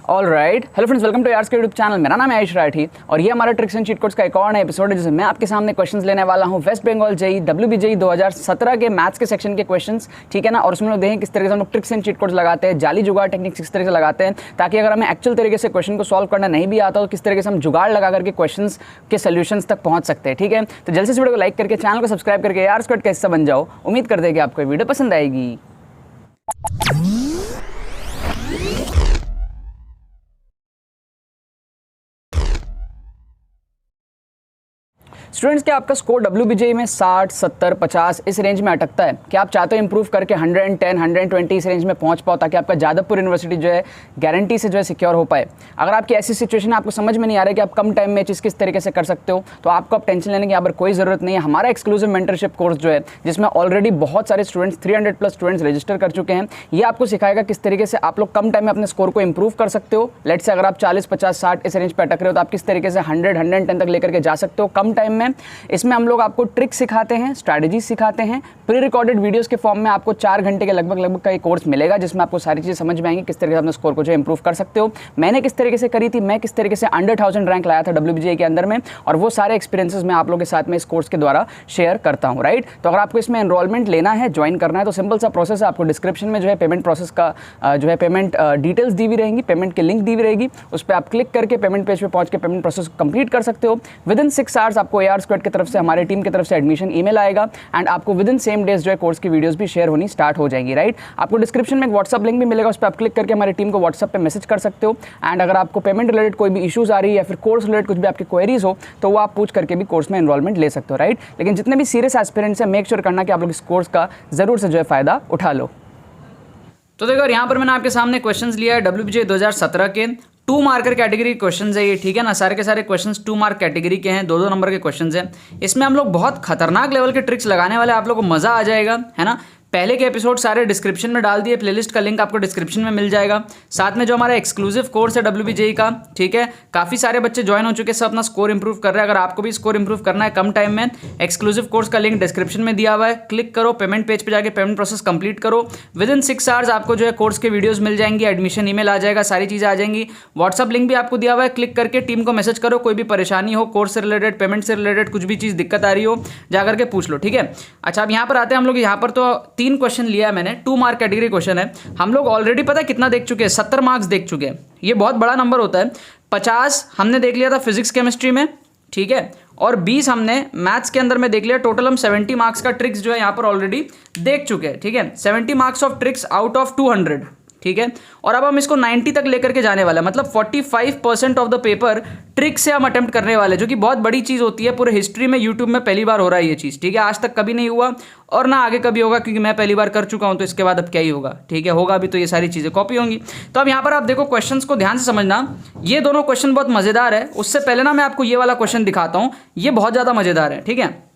All right, hello friends, welcome to यार्स के YouTube channel. मेरा नाम है आयुष राठी और ये हमारा ट्रिक्स एंड चीट कोड्स का एक और नया एपिसोड है जिसमें मैं आपके सामने क्वेश्चंस लेने वाला हूँ वेस्ट बंगाल जेई WBJEE 2017 के मैथ्स के सेक्शन के क्वेश्चंस, ठीक है ना। और उसमें लोग देखें किस तरह से हम लोग ट्रिक्स एंड चीट कोड्स लगाते हैं, जाली जुगाड़ टेक्निक्स किस तरह से लगाते हैं, ताकि अगर हमें एक्चुअल तरीके से क्वेश्चन को सॉल्व करना नहीं भी आता तो किस तरीके से हम जुगाड़ लगा करके क्वेश्चंस के सोल्यूशंस तक पहुंच सकते हैं, ठीक है। तो जल्दी से वीडियो को लाइक करके चैनल को सब्सक्राइब करके यार्स कोड का हिस्सा बन जाओ। उम्मीद करते हैं कि आपको वीडियो पसंद आएगी। स्टूडेंट्स, क्या आपका स्कोर WBJEE में 60, 70, 50 इस रेंज में अटकता है? क्या आप चाहते हो इंप्रूव करके 110, 120 इस रेंज में पहुंच पाओ ताकि आपका जादवपुर यूनिवर्सिटी जो है गारंटी से जो है सिक्योर हो पाए? अगर आपकी ऐसी सिचुएशन है, आपको समझ में नहीं आ रहा है कि आप कम टाइम में चीज़ किस तरीके से कर सकते हो, तो आपको अब टेंशन लेने की यहाँ पर कोई ज़रूरत नहीं है। हमारा एक्सक्लूसिव मेंटरशिप कोर्स जो है, जिसमें ऑलरेडी बहुत सारे स्टूडेंट्स 300+ स्टूडेंट्स रजिस्टर कर चुके हैं, ये आपको सिखाएगा किस तरीके से आप लोग कम टाइम में अपने स्कोर को इंप्रूव कर सकते हो। लेट्स से अगर आप 40, 50, 60 इस रेंज पर अटक रहे हो तो आप किस तरीके से 100, 110 तक लेकर के जा सकते हो कम टाइम में। इसमें हम लोग आपको ट्रिक्स सिखाते हैं, स्ट्रैटेजी सिखाते हैं, प्री रिकॉर्डेड वीडियोस के फॉर्म में आपको 4 घंटे के लगभग का एक कोर्स मिलेगा, जिसमें आपको सारी चीज़ें समझ में आएंगी किस तरीके से अपने स्कोर को जो इंप्रूव कर सकते हो। मैंने किस तरीके से करी थी, मैं किस तरीके से अंडर 1000 रैंक लाया था WBJEE के अंदर में, और वो सारे एक्सपीरियंसेस मैं आप लोगों के साथ में इस कोर्स के द्वारा शेयर करता हूँ, राइट। तो अगर आपको इसमें एनरोलमेंट लेना है, ज्वाइन करना है, तो सिंपल सा प्रोसेस है। आपको डिस्क्रिप्शन में जो है पेमेंट प्रोसेस का जो है पेमेंट डिटेल्स दी हुई रहेंगी, पेमेंट की लिंक दी हुई रहेगी, उस पर आप क्लिक करके पेमेंट पेज पे पहुंच के पेमेंट प्रोसेस कंप्लीट कर सकते हो। विदिन 6 आवर्स आपको AR स्क्वाड की तरफ से, हमारी टीम की तरफ से एडमिशन ईमेल आएगा एंड आपको विदिन सेम डेज जो है कोर्स की वीडियोस भी शेयर होनी स्टार्ट हो जाएंगी, राइट। आपको डिस्क्रिप्शन में एक व्हाट्सअप लिंक भी मिलेगा, उस पर आप क्लिक करके हमारी टीम को व्हाट्सअप पे मैसेज कर सकते हो। एंड अगर आपको पेमेंट रिलेटेड कोई भी इशूज़ आ रही है या फिर कोर्स रिलेटेड कुछ भी आपकी क्वेरीज हो तो वो आप पूछ करके भी कोर्स में एनरोलमेंट ले सकते हो, राइट। लेकिन जितने भी सीरियस एस्पिरेंट्स हैं, मेक श्योर करना कि आप लोग इस कोर्स का जरूर से जो है फायदा उठा लो। तो देखो, यहाँ पर मैंने आपके सामने क्वेश्चंस लिया है WBJEE 2017 के 2 मार्कर कैटेगरी क्वेश्चंस है ये, ठीक है ना। सारे के सारे क्वेश्चंस 2 मार्क कैटेगरी के हैं, 2-2 नंबर के क्वेश्चंस हैं। इसमें हम लोग बहुत खतरनाक लेवल के ट्रिक्स लगाने वाले, आप लोगों को मजा आ जाएगा, है ना। पहले के एपिसोड सारे डिस्क्रिप्शन में डाल दिए, प्लेलिस्ट का लिंक आपको डिस्क्रिप्शन में मिल जाएगा। साथ में जो हमारा एक्सक्लूसिव कोर्स है WBJEE का, ठीक है, काफ़ी सारे बच्चे ज्वाइन हो चुके हैं, सब अपना स्कोर इंप्रूव कर रहे हैं। अगर आपको भी स्कोर इंप्रूव करना है कम टाइम में, एक्सक्लूसिव कोर्स का लिंक डिस्क्रिप्शन में दिया हुआ है, क्लिक करो, पेमेंट पेज पर जाकर पेमेंट प्रोसेस कंप्लीट करो। विदिन 6 आवर्स आपको जो है कोर्स के वीडियोज़ मिल जाएंगी, एडमिशन ईमेल आ जाएगा, सारी चीज़ें आ जाएंगी। व्हाट्सअप लिंक भी आपको दिया हुआ है, क्लिक करके टीम को मैसेज करो, कोई भी परेशानी हो, कोर्स से रिलेटेड, पेमेंट से रिलेटेड कुछ भी चीज़ दिक्कत आ रही हो, जाकर के पूछ लो, ठीक है। अच्छा, अब यहाँ पर आते हैं हम लोग। यहाँ पर तो 3 क्वेश्चन लिया है मैंने, 2 मार्क कैटेगरी क्वेश्चन है। हम लोग ऑलरेडी पता है कितना देख चुके हैं, 70 मार्क्स देख चुके हैं। ये बहुत बड़ा नंबर होता है। 50 हमने देख लिया था फिजिक्स केमिस्ट्री में, ठीक है, और 20 हमने मैथ्स के अंदर में देख लिया। टोटल हम 70 मार्क्स का ट्रिक्स जो है यहाँ पर ऑलरेडी देख चुके हैं, ठीक है। 70 marks of tricks out of 200, ठीक है। और अब हम इसको 90 तक लेकर के जाने वाले हैं, मतलब 45% ऑफ द पेपर ट्रिक से हम अटेम्प्ट करने वाले, जो कि बहुत बड़ी चीज़ होती है। पूरे हिस्ट्री में यूट्यूब में पहली बार हो रहा है ये चीज़, ठीक है। आज तक कभी नहीं हुआ और ना आगे कभी होगा, क्योंकि मैं पहली बार कर चुका हूं, तो इसके बाद अब क्या ही होगा, ठीक है। होगा भी तो ये सारी चीज़ें कॉपी होंगी। तो अब यहाँ पर आप देखो, क्वेश्चंस को ध्यान से समझना। ये दोनों क्वेश्चन बहुत मज़ेदार है। उससे पहले ना मैं आपको ये वाला क्वेश्चन दिखाता हूँ, ये बहुत ज़्यादा मज़ेदार है, ठीक है।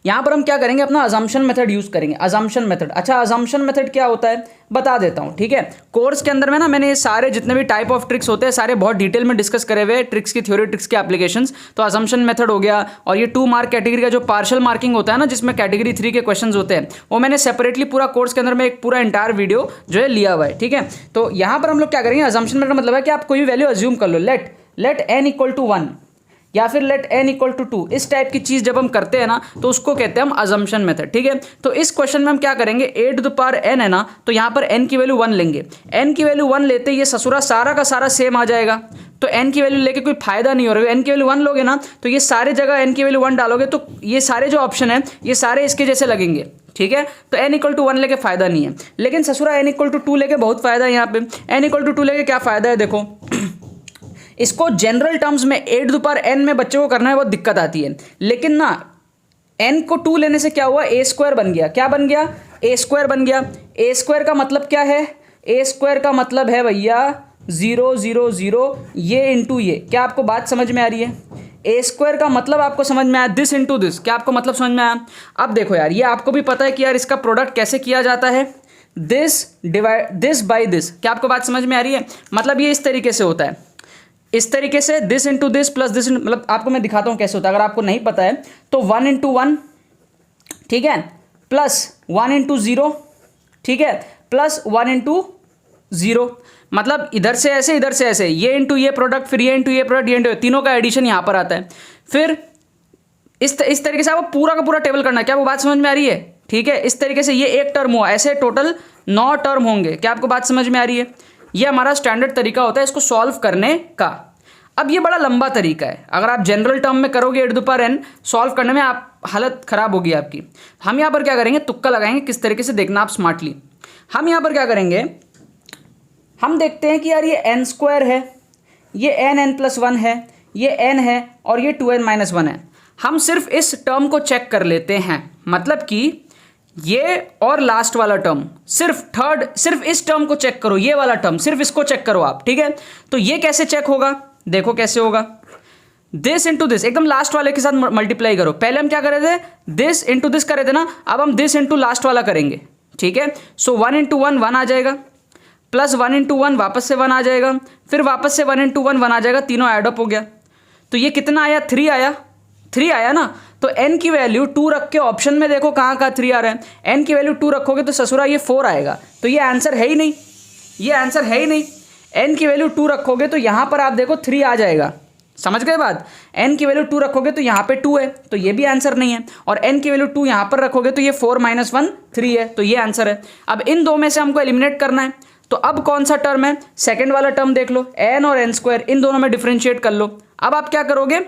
यहाँ पर हम क्या करेंगे, अपना अजम्पशन मेथड यूज़ करेंगे। अजम्पशन मेथड, अच्छा अजम्पशन मेथड क्या होता है बता देता हूँ, ठीक है। कोर्स के अंदर में ना मैंने ये सारे जितने भी टाइप ऑफ ट्रिक्स होते हैं सारे बहुत डिटेल में डिस्कस करे हुए, ट्रिक्स की थ्योरी, ट्रिक्स के एप्लीकेशंस। तो अजम्पशन मेथड हो गया, और ये 2 मार्क कैटेगरी का जो पार्शियल मार्किंग होता है ना, जिसमें कैटेगरी 3 के क्वेश्चंस होते हैं, वो मैंने सेपरेटली पूरा कोर्स के अंदर में एक पूरा एंटायर वीडियो जो है लिया हुआ है, ठीक है। तो यहाँ पर हम लोग क्या करेंगे, अजम्पशन मेथड मतलब है कि आप कोई भी वैल्यू अज्यूम कर लो, लेट n = 1 या फिर लेट n = 2, इस टाइप की चीज़ जब हम करते हैं ना तो उसको कहते हैं हम अजम्पशन मेथड, ठीक है। तो इस क्वेश्चन में हम क्या करेंगे, a to the power n है ना, तो यहाँ पर n की वैल्यू 1 लेंगे। n की वैल्यू 1 लेते ये ससुरा सारा का सारा सेम आ जाएगा, तो n की वैल्यू लेके कोई फायदा नहीं हो रहा है। n की वैल्यू 1 लोगे ना तो ये सारे जगह n की वैल्यू 1 डालोगे तो ये सारे जो ऑप्शन है ये सारे इसके जैसे लगेंगे, ठीक है। तो n = 1 लेके फायदा नहीं है। लेकिन ससुरा n = 2 लेके बहुत फायदा है। यहाँ पे n = 2 लेके क्या फायदा है, देखो इसको जनरल टर्म्स में a to the power n में बच्चे को करना है, बहुत दिक्कत आती है। लेकिन ना n को 2 लेने से क्या हुआ, a² बन गया। क्या बन गया, a² बन गया। a² का मतलब क्या है, a² का मतलब है भैया 0 0 0 ये इंटू ये। क्या आपको बात समझ में आ रही है? a² का मतलब आपको समझ में आया, दिस इंटू दिस। क्या आपको मतलब समझ में आया? अब देखो यार, ये आपको भी पता है कि यार इसका प्रोडक्ट कैसे किया जाता है, this divide this by this. क्या आपको बात समझ में आ रही है? मतलब ये इस तरीके से होता है, इस तरीके से this into this plus this, मतलब आपको मैं दिखाता हूँ कैसे होता है। अगर आपको नहीं पता है तो 1 × 1, ठीक है, प्लस 1 × 0, ठीक है, प्लस 1 × 0। मतलब इधर से ऐसे, ये इंटू ये प्रोडक्ट, फिर ये इंटू ये प्रोडक्ट, ये इंटू तीनों का एडिशन यहाँ पर आता है। फिर इस तरीके से आपको पूरा का पूरा टेबल करना है। क्या वो बात समझ में आ रही है? ठीक है, इस तरीके से ये एक टर्म हुआ, ऐसे टोटल 9 टर्म होंगे। क्या आपको बात समझ में आ रही है? ये हमारा स्टैंडर्ड तरीका होता है इसको सॉल्व करने का। अब ये बड़ा लंबा तरीका है, अगर आप जनरल टर्म में करोगे n सॉल्व करने में आप हालत खराब होगी आपकी। हम यहाँ पर क्या करेंगे, तुक्का लगाएंगे। किस तरीके से देखना आप स्मार्टली। हम यहाँ पर क्या करेंगे, हम देखते हैं कि यार ये n² है, ये n+1 है, ये n है और ये 2n-1 है। हम सिर्फ इस टर्म को चेक कर लेते हैं, मतलब कि ये और लास्ट वाला टर्म, सिर्फ इस टर्म को चेक करो, ये वाला टर्म सिर्फ इसको चेक करो आप। ठीक है, तो ये कैसे चेक होगा, देखो कैसे होगा। दिस इंटू दिस, एकदम लास्ट वाले के साथ मल्टीप्लाई करो। पहले हम क्या कर रहे थे, दिस इंटू दिस कर रहे थे ना, अब हम दिस इंटू लास्ट वाला करेंगे। ठीक है, सो 1 × 1 1 आ जाएगा, प्लस 1 × 1 वापस से 1 आ जाएगा, फिर वापस से 1 × 1 1 आ जाएगा, तीनों एड अप हो गया। तो ये कितना आया, 3 आया ना। तो n की वैल्यू 2 रख के ऑप्शन में देखो कहाँ 3 आ रहा है। n की वैल्यू 2 रखोगे तो ससुरा ये 4 आएगा, तो ये आंसर है ही नहीं, ये आंसर है ही नहीं। n की वैल्यू 2 रखोगे तो यहाँ पर आप देखो 3 आ जाएगा। समझ गए बात? n की वैल्यू 2 रखोगे तो यहाँ पे 2 है, तो ये भी आंसर नहीं है। और n की वैल्यू 2 यहाँ पर रखोगे तो ये 4 - 1 3 है, तो ये आंसर है। अब इन दो में से हमको एलिमिनेट करना है, तो अब कौन सा टर्म है, सेकेंड वाला टर्म देख लो, n और n², इन दोनों में डिफ्रेंशिएट कर लो। अब आप क्या करोगे,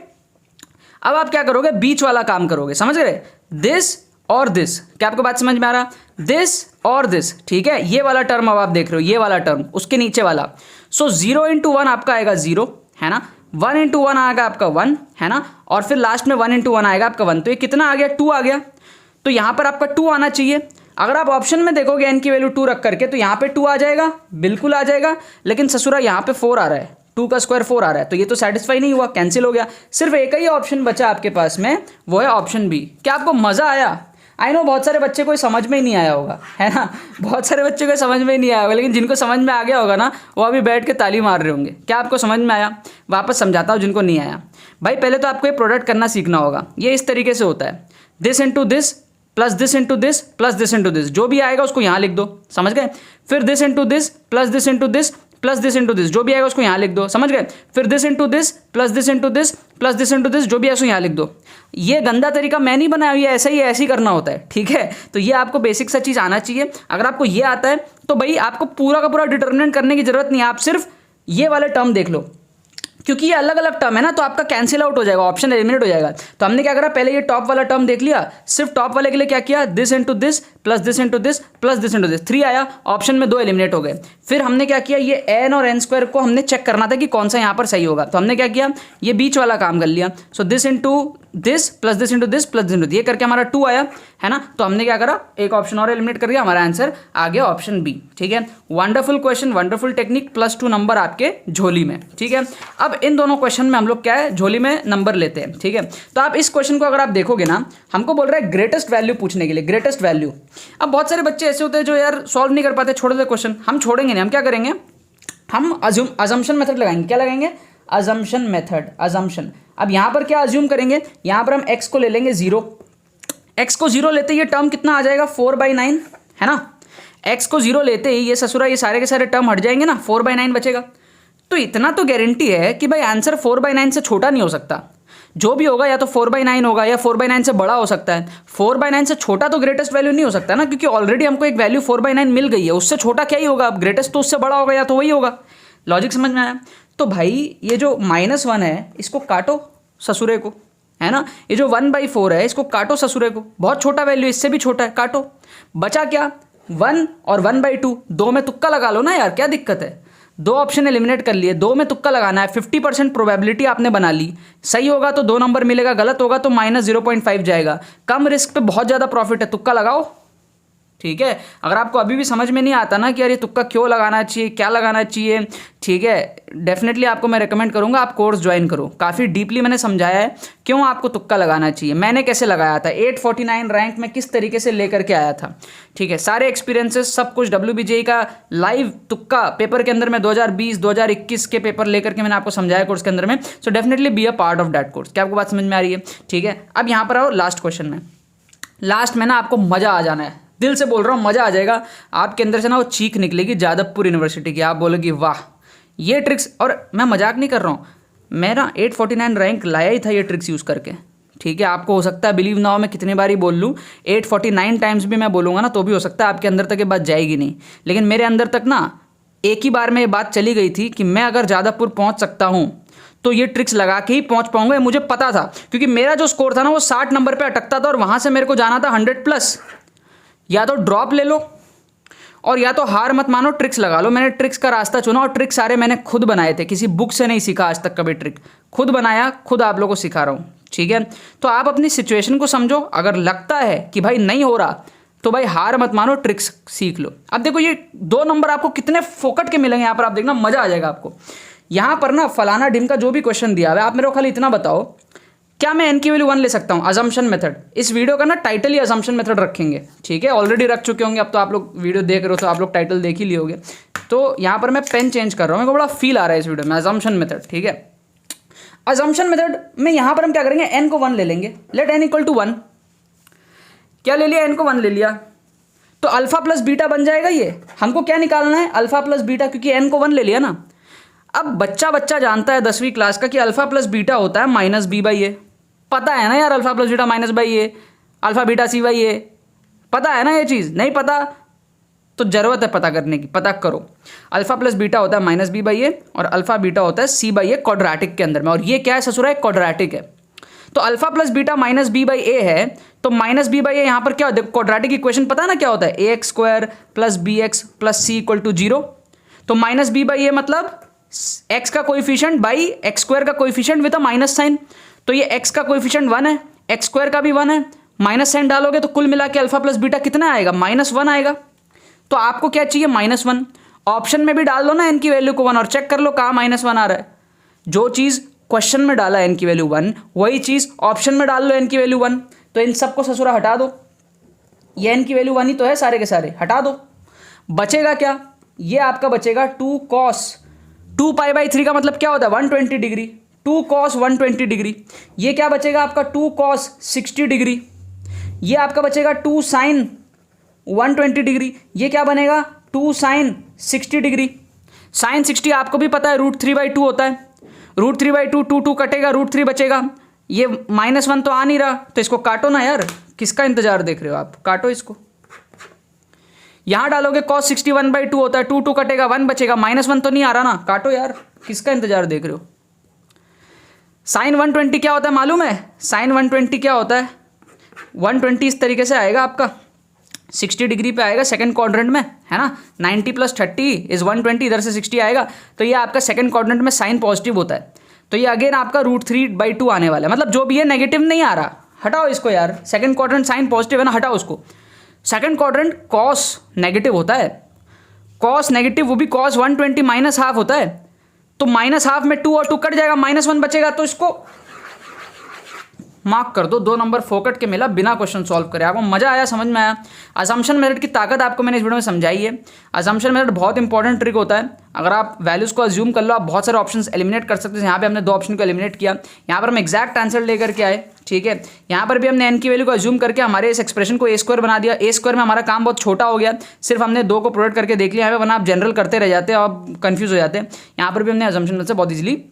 बीच वाला काम करोगे। समझ गए, दिस और दिस। क्या आपको बात समझ में आ रहा, दिस और दिस। ठीक है, ये वाला टर्म अब आप देख रहे हो, ये वाला टर्म, उसके नीचे वाला। सो 0 × 1 आपका आएगा 0, है ना। 1 × 1 आएगा आपका 1, है ना। और फिर लास्ट में 1 × 1 आएगा आपका 1। तो ये कितना आ गया, 2 आ गया। तो यहाँ पर आपका 2 आना चाहिए। अगर आप ऑप्शन में देखोगे n की वैल्यू 2 रख करके, तो यहाँ पे 2 आ जाएगा, बिल्कुल आ जाएगा। लेकिन ससुरा यहाँ पे 4 आ रहा है, 2 का स्क्वायर 4 आ रहा है, तो ये तो सेटिस्फाई नहीं हुआ, कैंसिल हो गया। सिर्फ एक ही ऑप्शन बचा आपके पास में, वो है ऑप्शन बी। क्या आपको मज़ा आया? आई नो बहुत सारे बच्चे को समझ में ही नहीं आया होगा, है ना। बहुत सारे बच्चे को समझ में ही नहीं आया होगा, लेकिन जिनको समझ में आ गया होगा ना, वो अभी बैठ के ताली मार रहे होंगे। क्या आपको समझ में आया? वापस समझाता हूँ जिनको नहीं आया। भाई पहले तो आपको ये प्रोडक्ट करना सीखना होगा। ये इस तरीके से होता है, this into this plus this into this plus this into this, जो भी आएगा उसको यहाँ लिख दो। समझ गए? फिर this into this plus this into this plus this into this, जो भी आएगा उसको यहाँ लिख दो। समझ गए? फिर this into this plus this into this plus this into this, जो भी है उसको यहाँ लिख दो। ये गंदा तरीका मैं नहीं बनाया, ये ऐसा ही करना होता है। ठीक है, तो ये आपको बेसिक सा चीज़ आना चाहिए। अगर आपको ये आता है तो भाई आपको पूरा का पूरा डिटर्मिनेंट करने की जरूरत नहीं है, आप सिर्फ ये वाले टर्म देख लो, क्योंकि ये अलग अलग टर्म है ना, तो आपका कैंसिल आउट हो जाएगा, ऑप्शन एलिमिनेट हो जाएगा। तो हमने क्या करा, पहले ये टॉप वाला टर्म देख लिया, सिर्फ टॉप वाले के लिए क्या किया, this into this plus this into this plus this into this, 3 आया, ऑप्शन में 2 एलिमिनेट हो गए। फिर हमने क्या किया, ये n और n² को हमने चेक करना था कि कौन सा यहाँ पर सही होगा, तो हमने क्या किया, ये बीच वाला काम कर लिया। So this into this plus this into this plus this into, ये करके हमारा 2 आया, है ना। तो हमने क्या करा, एक ऑप्शन और एलिमिनेट कर दिया, हमारा आंसर आ गया ऑप्शन बी। ठीक है, wonderful question, wonderful technique, +2 number आपके झोली में। ठीक है, अब इन दोनों क्वेश्चन में हम लोग क्या है, झोली में नंबर लेते हैं। ठीक है, तो आप इस क्वेश्चन को अगर आप देखोगे ना, हमको बोल रहा है ग्रेटेस्ट वैल्यू पूछने के लिए, ग्रेटेस्ट वैल्यू। अब बहुत सारे बच्चे ऐसे होते हैं जो यार सॉल्व नहीं कर पाते, छोड़ देते क्वेश्चन। हम छोड़ेंगे नहीं, हम क्या करेंगे, हम अजम्पशन मेथड लगाएंगे। क्या लगाएंगे, अजम्पशन मेथड, अजम्पशन। अब यहाँ पर क्या अज्यूम करेंगे, यहाँ पर हम x को ले लेंगे 0, x को 0 लेते ही ये टर्म कितना आ जाएगा, 4/9, है ना। x को 0 लेते ही ये ससुरा ये सारे के सारे टर्म हट जाएंगे ना, 4/9 बचेगा। तो इतना तो गारंटी है कि भाई आंसर 4/9 से छोटा नहीं हो सकता। जो भी होगा या तो 4/9 होगा या 4/9 से बड़ा हो सकता है। 4/9 से छोटा तो ग्रेटेस्ट वैल्यू नहीं हो सकता ना, क्योंकि ऑलरेडी हमको एक वैल्यू 4/9 मिल गई है, उससे छोटा क्या ही होगा। अब ग्रेटेस्ट तो उससे बड़ा होगा या तो वही होगा। लॉजिक समझ में आया? तो भाई ये जो -1 है इसको काटो ससुरे को, है ना। ये जो 1/4 है इसको काटो ससुरे को, बहुत छोटा वैल्यू, इससे भी छोटा है, काटो। बचा क्या, 1 और 1/2, 2 में तुक्का लगा लो ना यार, क्या दिक्कत है। 2 ऑप्शन एलिमिनेट कर लिए, 2 में तुक्का लगाना है। 50% प्रोबेबिलिटी आपने बना ली, सही होगा तो 2 नंबर मिलेगा, गलत होगा तो -0.5 जाएगा। कम रिस्क पे बहुत ज़्यादा प्रॉफिट है, तुक्का लगाओ। ठीक है, अगर आपको अभी भी समझ में नहीं आता ना कि यार ये तुक्का क्यों लगाना चाहिए, क्या लगाना चाहिए, ठीक है, डेफिनेटली आपको मैं रेकमेंड करूंगा आप कोर्स ज्वाइन करो। काफ़ी डीपली मैंने समझाया है क्यों आपको तुक्का लगाना चाहिए, मैंने कैसे लगाया था, 849 रैंक में किस तरीके से लेकर के आया था। ठीक है, सारे एक्सपीरियंसेस सब कुछ WBJE का लाइव तुक्का पेपर के अंदर में 2020 2021 के पेपर लेकर के मैंने आपको समझाया कोर्स के अंदर में। So definitely be a part of that course. क्या आपको बात समझ में आ रही है? ठीक है, अब यहाँ पर आओ लास्ट क्वेश्चन में। लास्ट में ना आपको मज़ा आ जाना है, दिल से बोल रहा हूँ, मज़ा आ जाएगा आपके अंदर से ना, वो चीख निकलेगी जादवपुर यूनिवर्सिटी की, आप बोलोगी वाह ये ट्रिक्स। और मैं मजाक नहीं कर रहा हूँ, मैं ना 849 रैंक लाया ही था ये ट्रिक्स यूज़ करके, ठीक है। आपको हो सकता है बिलीव ना हो, मैं कितनी बार ही बोल लूँ, 849 टाइम्स भी मैं बोलूँगा ना तो भी हो सकता है आपके अंदर तक ये बात जाएगी नहीं, लेकिन मेरे अंदर तक ना एक ही बार में ये बात चली गई थी कि मैं अगर जादवपुर पहुँच सकता हूँ तो ये ट्रिक्स लगा के ही पहुँच पाऊँगा, मुझे पता था। क्योंकि मेरा जो स्कोर था ना वो 60 नंबर पर अटकता था और वहाँ से मेरे को जाना था 100+। या तो ड्रॉप ले लो और या तो हार मत मानो, ट्रिक्स लगा लो। मैंने ट्रिक्स का रास्ता चुना और ट्रिक्स सारे मैंने खुद बनाए थे, किसी बुक से नहीं सीखा आज तक कभी, ट्रिक खुद बनाया, खुद आप लोगों को सिखा रहा हूँ, ठीक है। तो आप अपनी सिचुएशन को समझो, अगर लगता है कि भाई नहीं हो रहा तो भाई हार मत मानो, ट्रिक्स सीख लो। अब देखो ये 2 नंबर आपको कितने फोकट के मिलेंगे यहाँ पर, आप देखना मजा आ जाएगा आपको। यहाँ पर ना फलाना ढिम का जो भी क्वेश्चन दिया हुआ है, आप मेरे को खाली इतना बताओ क्या मैं n की वैल्यू 1 ले सकता हूँ, अजम्पशन मेथड। इस वीडियो का ना टाइटल ही अजम्पशन मेथड रखेंगे, ठीक है। ऑलरेडी रख चुके होंगे, अब तो आप लोग वीडियो देख रहे हो तो आप लोग टाइटल देख ही लिए होगे। तो यहाँ पर मैं पेन चेंज कर रहा हूँ, मेरे को बड़ा फील आ रहा है इस वीडियो में, अजम्पशन मेथड, ठीक है। अजम्पशन मेथड में यहाँ पर हम क्या करेंगे, n को 1 ले लेंगे, लेट n = 1। क्या ले लिया, n को 1 ले लिया तो अल्फा प्लस बीटा बन जाएगा। ये हमको क्या निकालना है, अल्फा प्लस बीटा, क्योंकि n को 1 ले लिया ना। अब बच्चा जानता है 10वीं क्लास का कि अल्फा प्लस बीटा होता है -b/a, पता है ना यार, alpha plus beta -b/a, alpha beta c/a, पता है ना ये चीज़। नहीं पता तो ज़रूरत है पता करने की, पता करो। अल्फा प्लस बीटा होता है -b/a और अल्फा बीटा होता है c/a क्वाड्रेटिक के अंदर में, और ये क्या है ससुरा, क्वाड्रेटिक है। तो अल्फा प्लस बीटा -b/a है, तो -b/a यहाँ पर क्या होता है, क्वाड्रेटिक इक्वेशन पता है ना क्या होता है, ax² + bx + c = 0। तो -b/a मतलब x का कोएफिशिएंट बाई x² का coefficient with a minus sign. तो ये x का कोएफिशिएंट 1 है, x² का भी 1 है, माइनस साइन डालोगे तो कुल मिला के अल्फा प्लस बीटा कितना आएगा, -1 आएगा। तो आपको क्या चाहिए, -1। ऑप्शन में भी डाल दो ना n की वैल्यू को 1 और चेक कर लो कहाँ -1 आ रहा है। जो चीज़ क्वेश्चन में डाला n की वैल्यू 1, वही चीज़ ऑप्शन में डाल लो n की वैल्यू 1। तो इन सबको ससुरा हटा दो, ये n की वैल्यू 1 ही तो है, सारे के सारे हटा दो। बचेगा क्या, ये आपका बचेगा 2 cos 2π/3 का मतलब क्या होता है 120 डिग्री, 2 cos 120 डिग्री। ये क्या बचेगा आपका 2 cos 60 डिग्री। ये आपका बचेगा 2 sin 120 डिग्री। ये क्या बनेगा 2 sin 60 डिग्री। sin 60 आपको भी पता है √3/2 होता है, √3/2, 2 कटेगा, √3 बचेगा। ये -1 तो आ नहीं रहा, तो इसको काटो ना यार, किसका इंतजार देख रहे हो आप, काटो इसको। यहां डालोगे cos 60 1/2 होता है, 2 कटेगा, 1 बचेगा, -1 तो नहीं आ रहा ना, काटो यार, किसका इंतजार देख रहे हो। sin 120 क्या होता है मालूम है, sin 120 क्या होता है, 120 इस तरीके से आएगा आपका, 60 डिग्री पे आएगा सेकंड क्वाड्रेंट में, है ना। 90 + 30 = 120, इधर से 60 आएगा, तो ये आपका सेकंड क्वाड्रेंट में साइन पॉजिटिव होता है। तो ये अगेन आपका √3/2 आने वाला है, मतलब जो भी है नेगेटिव नहीं आ रहा, हटाओ इसको यार। सेकंड क्वाड्रेंट साइन पॉजिटिव है ना, हटाओ उसको। सेकंड क्वाड्रेंट कॉस नेगेटिव होता है, कॉस नेगेटिव, वो भी cos 120 -½ होता है। तो -½ में 2 और 2 कट जाएगा, -1 बचेगा, तो इसको मार्क कर दो। 2 नंबर फोकट के मिला बिना क्वेश्चन सॉल्व करे। आपको मजा आया, समझ में आया। अजम्पशन मेथड की ताकत आपको मैंने इस वीडियो में समझाई है। अजम्पशन मेथड बहुत इंपॉर्टेंट ट्रिक होता है। अगर आप वैल्यूज़ को अज्यूम कर लो, आप बहुत सारे ऑप्शंस एलिमिनेट कर सकते हैं। यहाँ पे हमने 2 ऑप्शन को एलिमिनेट किया, यहाँ पर हम एग्जैक्ट आंसर लेकर के आए, ठीक है। यहाँ पर भी हमने n की वैल्यू को अज्यूम करके हमारे इस एक्सप्रेशन को a² बना दिया। a² में हमारा काम बहुत छोटा हो गया, सिर्फ हमने 2 को प्रोडक्ट करके देख लिया है, वरना आप जनरल करते रह जाते हैं और कंफ्यूज हो जाते हैं। यहाँ पर भी हमने अजम्पशन मेथड से बहुत ईजिली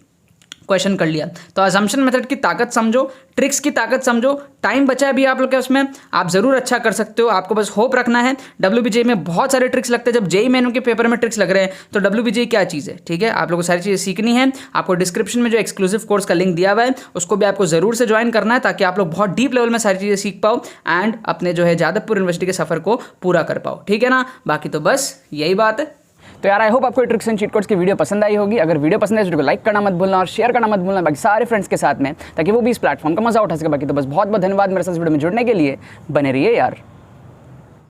क्वेश्चन कर लिया। तो अजम्पशन मेथड की ताकत समझो, ट्रिक्स की ताकत समझो। टाइम बचा है अभी आप लोग के उसमें, आप जरूर अच्छा कर सकते हो। आपको बस होप रखना है। WBJ में बहुत सारे ट्रिक्स लगते हैं। जब JEE मेनू के पेपर में ट्रिक्स लग रहे हैं तो WBJ क्या चीज़ है, ठीक है। आप लोगों को सारी चीज़ें सीखनी है। आपको डिस्क्रिप्शन में जो एक्सक्लूसिव कोर्स का लिंक दिया हुआ है उसको भी आपको जरूर से ज्वाइन करना है, ताकि आप लोग बहुत डीप लेवल में सारी चीज़ें सीख पाओ एंड अपने जो है जादवपुर यूनिवर्सिटी के सफर को पूरा कर पाओ, ठीक है ना। बाकी तो बस यही बात है। तो यार आई होप आपको ट्रिक्स एंड चीट कोड्स की वीडियो पसंद आई होगी। अगर वीडियो पसंद है तो लाइक करना मत भूलना और शेयर करना मत भूलना बाकी सारे फ्रेंड्स के साथ में, ताकि वो भी इस प्लेटफॉर्म का मजा उठा सके। बाकी तो बस बहुत बहुत धन्यवाद मेरे साथ वीडियो में जुड़ने के लिए। बने रहिए यार।